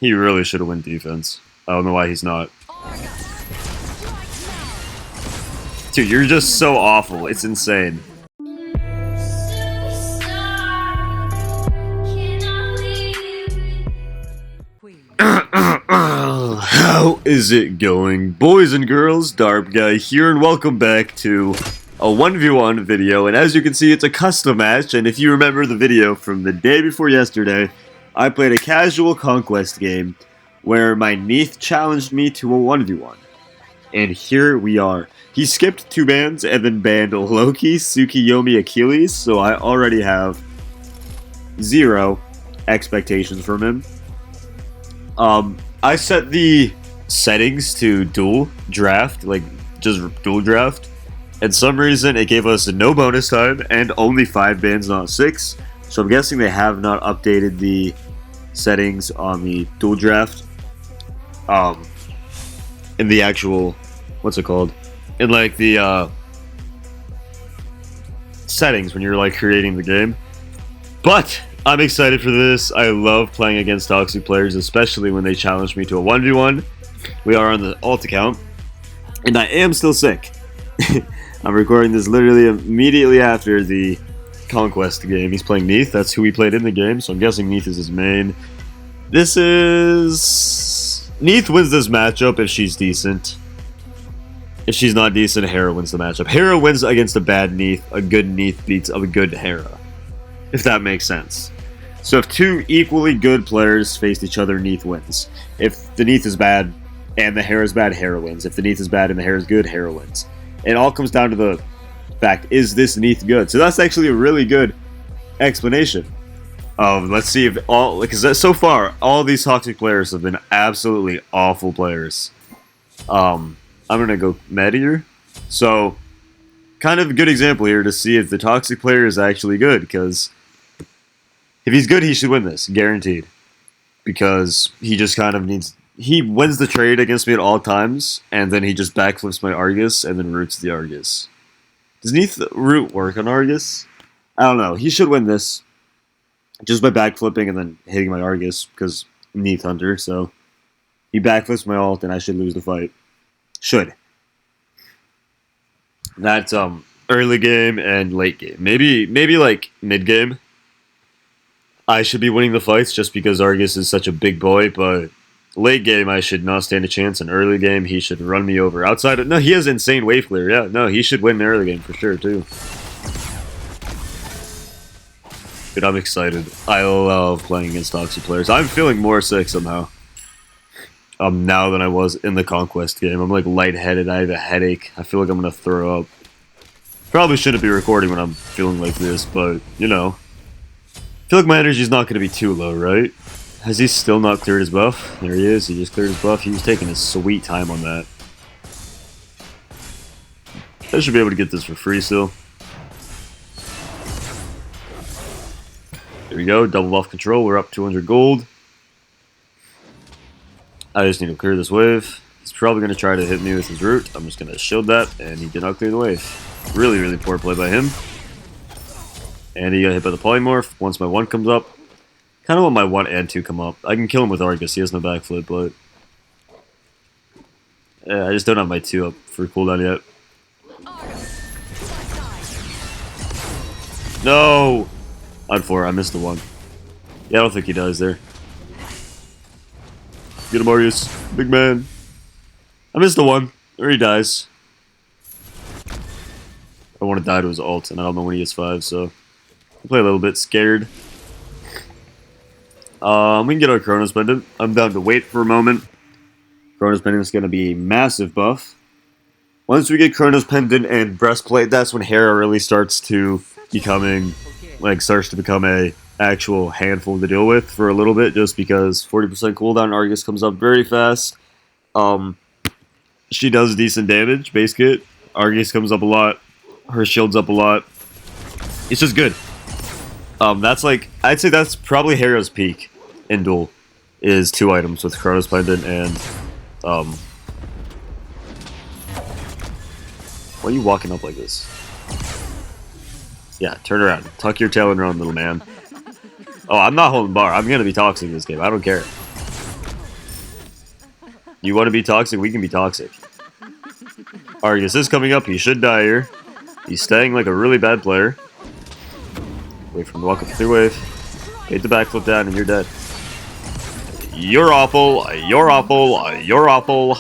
He really should have won defense. I don't know why he's not. Dude, you're just so awful. It's insane. How is it going, boys and girls? darbiie here, and welcome back to a 1v1 video. And as you can see, it's a custom match. And if you remember the video from the day before yesterday, I played a casual conquest game where my Neith challenged me to a 1v1. And here we are. He skipped 2 bans and then banned Loki, Tsukiyomi, Achilles, so I already have 0 expectations from him. I set the settings to dual draft, like just dual draft, and some reason it gave us no bonus time and only 5 bans, not 6. So I'm guessing they have not updated the settings on the dual draft. In the actual, what's it called? In like the settings when you're like creating the game. But I'm excited for this. I love playing against toxic players, especially when they challenge me to a 1v1. We are on the alt account, and I am still sick. I'm recording this literally immediately after the conquest game. He's playing Neith. That's who he played in the game, so I'm guessing Neith is his main. This is... Neith wins this matchup if she's decent. If she's not decent, Hera wins the matchup. Hera wins against a bad Neith. A good Neith beats a good Hera. If that makes sense. So if 2 equally good players faced each other, Neith wins. If the Neith is bad and the Hera is bad, Hera wins. If the Neith is bad and the Hera is good, Hera wins. It all comes down to the fact, is this Neith good? So that's actually a really good explanation. Let's see if all, because so far all these toxic players have been absolutely awful players. I'm gonna go med here. So kind of a good example here to see if the toxic player is actually good, because if he's good, he should win this, guaranteed. Because he just kind of needs... He wins the trade against me at all times, and then he just backflips my Argus and then roots the Argus. Does Neith root work on Argus? I don't know. He should win this just by backflipping and then hitting my Argus, because Neith Hunter, so he backflips my ult and I should lose the fight. Should. That's early game and late game. Maybe like mid game. I should be winning the fights just because Argus is such a big boy, but late game I should not stand a chance. In early game he should run me over. Outside of, no, he has insane wave clear. Yeah, no, he should win the early game for sure too. Dude, I'm excited. I love playing against toxic players. I'm feeling more sick somehow. Now than I was in the conquest game. I'm like lightheaded. I have a headache. I feel like I'm gonna throw up. Probably shouldn't be recording when I'm feeling like this, but you know. I feel like my energy's not gonna be too low, right? Has he still not cleared his buff? There he is. He just cleared his buff. He was taking his sweet time on that. I should be able to get this for free still. There we go. Double buff control. We're up 200 gold. I just need to clear this wave. He's probably going to try to hit me with his root. I'm just going to shield that, and he cannot clear the wave. Really, really poor play by him. And he got hit by the polymorph once my 1 comes up. Kind of want my 1 and 2 come up. I can kill him with Argus. He has no backflip, but... yeah, I just don't have my 2 up for cooldown yet. No! On 4, I missed the 1. Yeah, I don't think he dies there. Get him, Argus. Big man. I missed the 1. Or he dies. I want to die to his ult, and I don't know when he gets 5, so... I'll play a little bit scared. We can get our Chronos Pendant. I'm down to wait for a moment. Chronos Pendant is going to be a massive buff. Once we get Chronos Pendant and Breastplate, that's when Hera really starts to become a actual handful to deal with for a little bit, just because 40% cooldown Argus comes up very fast. She does decent damage, base kit. Argus comes up a lot. Her shield's up a lot. It's just good. That's like, I'd say that's probably Hera's peak in Duel, is 2 items with Chronos Pendant and, why are you walking up like this? Yeah, turn around. Tuck your tail in around, little man. Oh, I'm not holding bar. I'm gonna be toxic this game. I don't care. You want to be toxic? We can be toxic. Argus is coming up. He should die here. He's staying like a really bad player. Wait for him to walk up 3-wave. Hit the backflip down and you're dead. You're awful. You're awful. You're awful.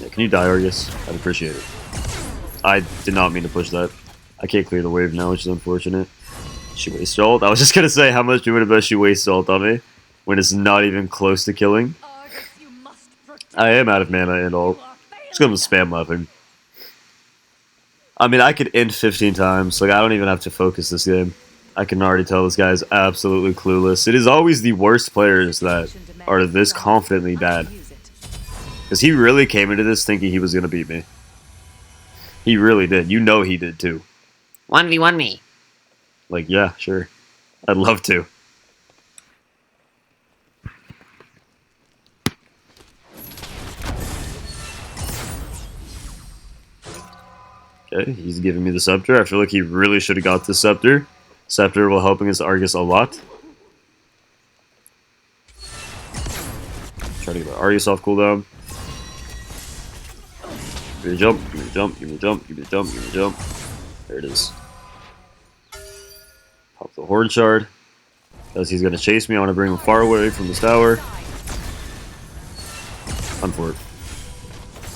Yeah, can you die, Argus? I'd appreciate it. I did not mean to push that. I can't clear the wave now, which is unfortunate. She wasted ult. I was just gonna say, how much do you want to bet she wasted ult on me when it's not even close to killing? I am out of mana and ult. Just gonna spam weapon. I mean, I could end 15 times. Like, I don't even have to focus this game. I can already tell this guy is absolutely clueless. It is always the worst players that are this confidently bad. Because he really came into this thinking he was gonna beat me. He really did. You know he did too. 1v1 me. Like, yeah, sure. I'd love to. Okay, he's giving me the scepter. I feel like he really should have got the scepter. Scepter will help against Argus a lot. Try to get my Argus off cooldown. Give me a jump, give me a jump, give me a jump, give me a jump, give me a jump. There it is. Pop the Horde Shard. Because he's going to chase me, I want to bring him far away from this tower. I'm for it.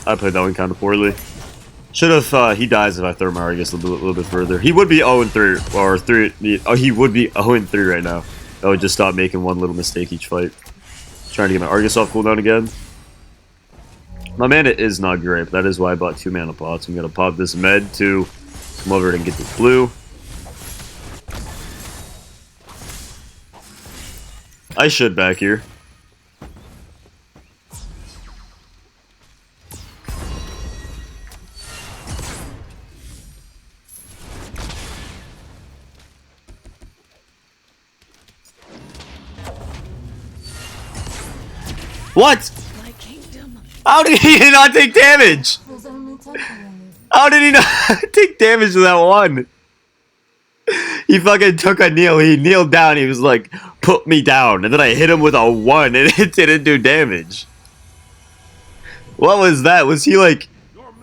I played that one kind of poorly. Should have, he dies if I throw my Argus a little bit further. He would be 0-3, or 3, oh, he would be 0-3 right now. I would just stop making one little mistake each fight. Trying to get my Argus off cooldown again. My mana is not great, but that is why I bought 2 mana pots. I'm going to pop this med to come over and get this blue. I should back here. What? How did he not take damage? How did he not take damage to that one? He fucking took a kneel. He kneeled down. He was like, put me down. And then I hit him with a 1 and it didn't do damage. What was that? Was he like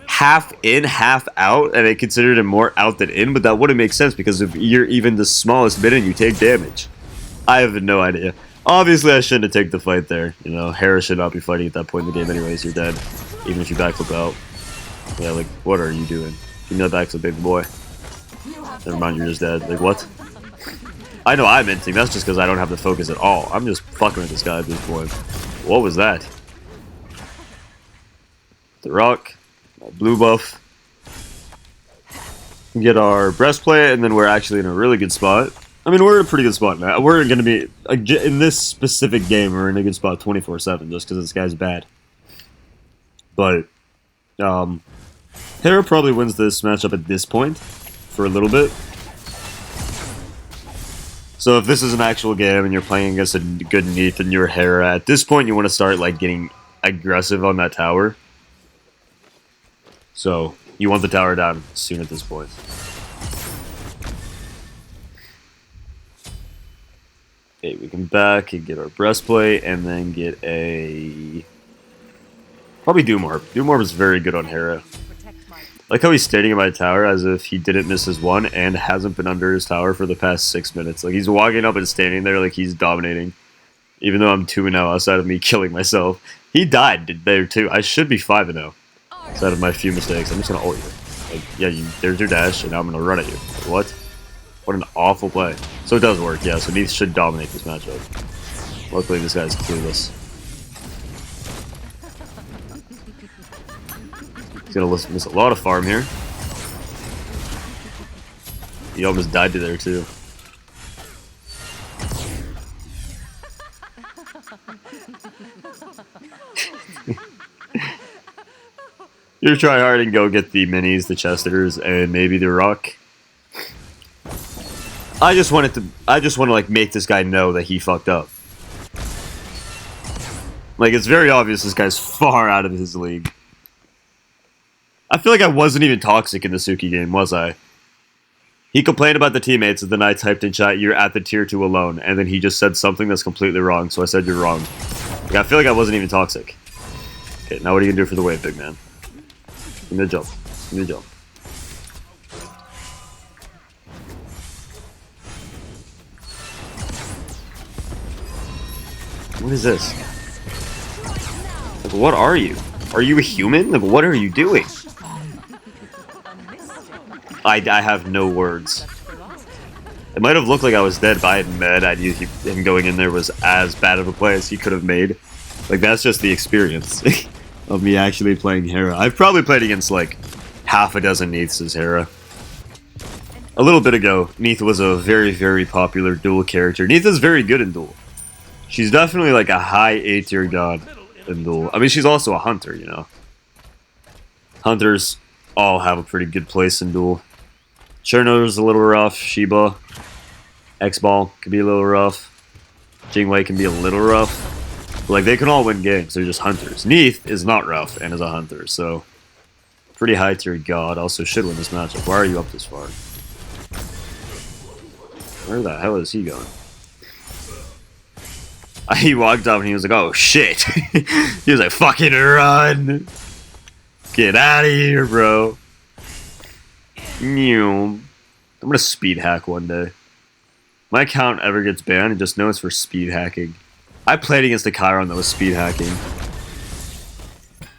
half in, half out? And I considered him more out than in? But that wouldn't make sense because if you're even the smallest bit in, you take damage. I have no idea. Obviously, I shouldn't have taken the fight there. You know, Hera should not be fighting at that point in the game anyways. You're dead. Even if you backflip out. Yeah, like, what are you doing? Give me that backflip, baby boy. Never mind, you're just dead. Like, what? I know I'm inting. That's just because I don't have the focus at all. I'm just fucking with this guy at this point. What was that? The rock. My blue buff. Get our breastplate, and then we're actually in a really good spot. I mean, we're in a pretty good spot now. We're going to be, in this specific game, we're in a good spot 24/7 just because this guy's bad. But, Hera probably wins this matchup at this point for a little bit. So if this is an actual game and you're playing against a good Neith and you're Hera, at this point you want to start like getting aggressive on that tower. So you want the tower down soon at this point. Okay, we can back and get our breastplate and then get a... Probably Doomorb. Doomorb is very good on Hera. Like how he's standing in my tower as if he didn't miss his 1 and hasn't been under his tower for the past 6 minutes. Like he's walking up and standing there like he's dominating. Even though I'm 2-0 outside of me killing myself. He died there too. I should be 5-0. Outside of my few mistakes. I'm just gonna ult you. Like, yeah, there's your dash and now I'm gonna run at you. What? What an awful play. So it does work, yeah. So Neith should dominate this matchup. Luckily this guy's clueless. He's gonna miss a lot of farm here. He almost died to there too. You try hard and go get the minis, the chesters, and maybe the rock. I just want to like make this guy know that he fucked up. Like it's very obvious this guy's far out of his league. I feel like I wasn't even toxic in the Suki game, was I? He complained about the teammates, and then I typed in chat, "You're at the tier 2 alone," and then he just said something that's completely wrong, so I said, "You're wrong." Like, I feel like I wasn't even toxic. Okay, now what are you gonna do for the wave, big man? Give me a jump. Give me a jump. What is this? Like, what are you? Are you a human? Like, what are you doing? I have no words. It might have looked like I was dead, but I admit I knew him going in there was as bad of a play as he could have made. Like, that's just the experience of me actually playing Hera. I've probably played against, like, half a dozen Neiths as Hera. A little bit ago, Neith was a very, very popular Duel character. Neith is very good in Duel. She's definitely, like, a high A-tier god in Duel. I mean, she's also a hunter, you know. Hunters all have a pretty good place in Duel. Cherno's a little rough. Sheba. X-Ball could be a little rough. Jingwei can be a little rough. But, like, they can all win games. They're just hunters. Neith is not rough and is a hunter, so... Pretty high tier god. Also should win this matchup. Why are you up this far? Where the hell is he going? He walked up and he was like, oh shit. He was like, fucking run. Get out of here, bro. I'm gonna speed hack one day. My account ever gets banned, and just know it's for speed hacking. I played against a Chiron that was speed hacking.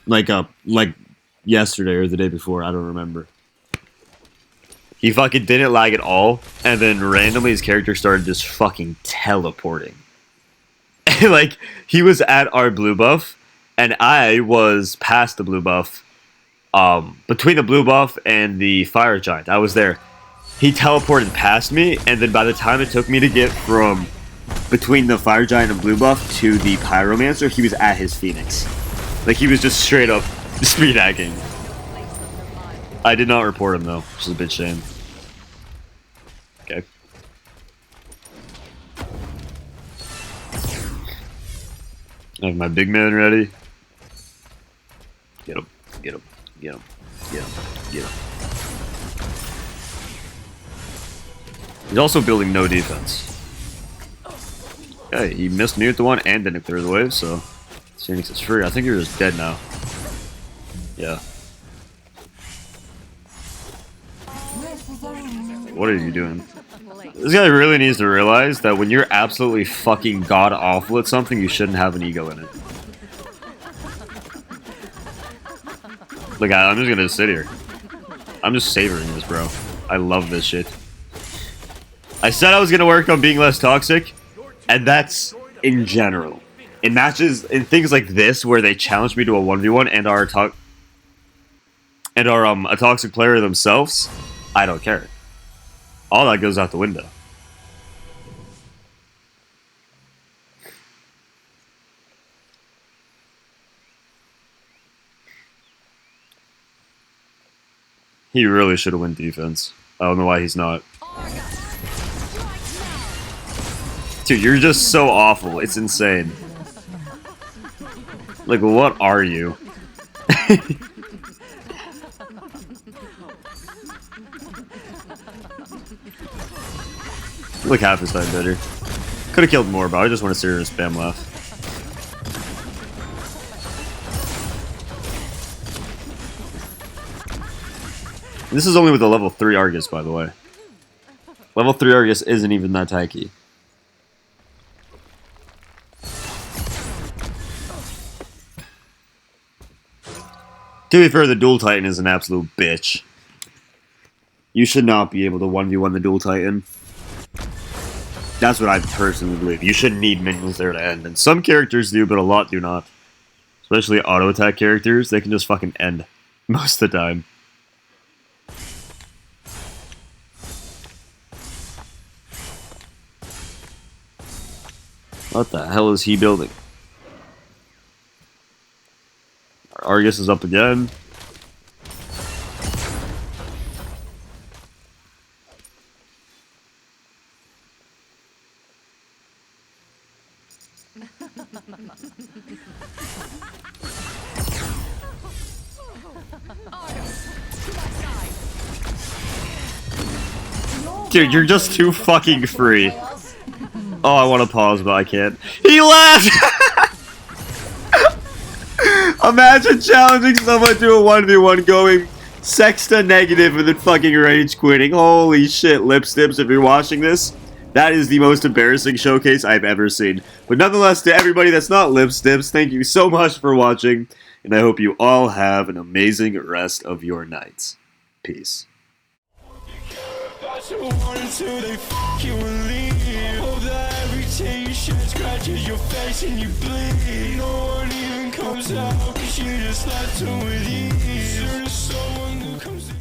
Like yesterday or the day before, I don't remember. He fucking didn't lag at all, and then randomly his character started just fucking teleporting. Like, he was at our blue buff, and I was past the blue buff. Between the blue buff and the fire giant, I was there. He teleported past me, and then by the time it took me to get from between the fire giant and blue buff to the pyromancer, he was at his phoenix. Like, he was just straight up speed hacking. I did not report him though, which is a bit shame. Okay. I have my big man ready. Get him, get him, get him, get him, get him. He's also building no defense. Okay, he missed me with the one and didn't clear the wave, so Phoenix is free. I think you're just dead now. Yeah. What are you doing? This guy really needs to realize that when you're absolutely fucking god-awful at something, you shouldn't have an ego in it. Look, I'm just gonna sit here. I'm just savoring this, bro. I love this shit. I said I was gonna work on being less toxic, and that's in general. In matches, in things like this, where they challenge me to a 1v1 and are a toxic player themselves, I don't care. All that goes out the window. He really should have won defense. I don't know why he's not. Dude, you're just so awful. It's insane. Like, what are you? Like half his time better. Could have killed more, but I just want to see her spam laugh. This is only with a level 3 Argus, by the way. Level 3 Argus isn't even that tanky. To be fair, the Duel Titan is an absolute bitch. You should not be able to 1v1 the Duel Titan. That's what I personally believe. You shouldn't need minions there to end. And some characters do, but a lot do not. Especially auto-attack characters, they can just fucking end most of the time. What the hell is he building? Argus is up again. Dude, you're just too fucking free. Oh, I want to pause, but I can't. He left! Imagine challenging someone to a 1v1 going sexta negative and then fucking rage quitting. Holy shit, Lipstips, if you're watching this, that is the most embarrassing showcase I've ever seen. But nonetheless, to everybody that's not Lipstips, thank you so much for watching, and I hope you all have an amazing rest of your nights. Peace. Until they fuck you and leave. Hope that every t-shirt scratches your face and you bleed. No one even comes out, 'cause you just left her with ease. There's someone who comes in.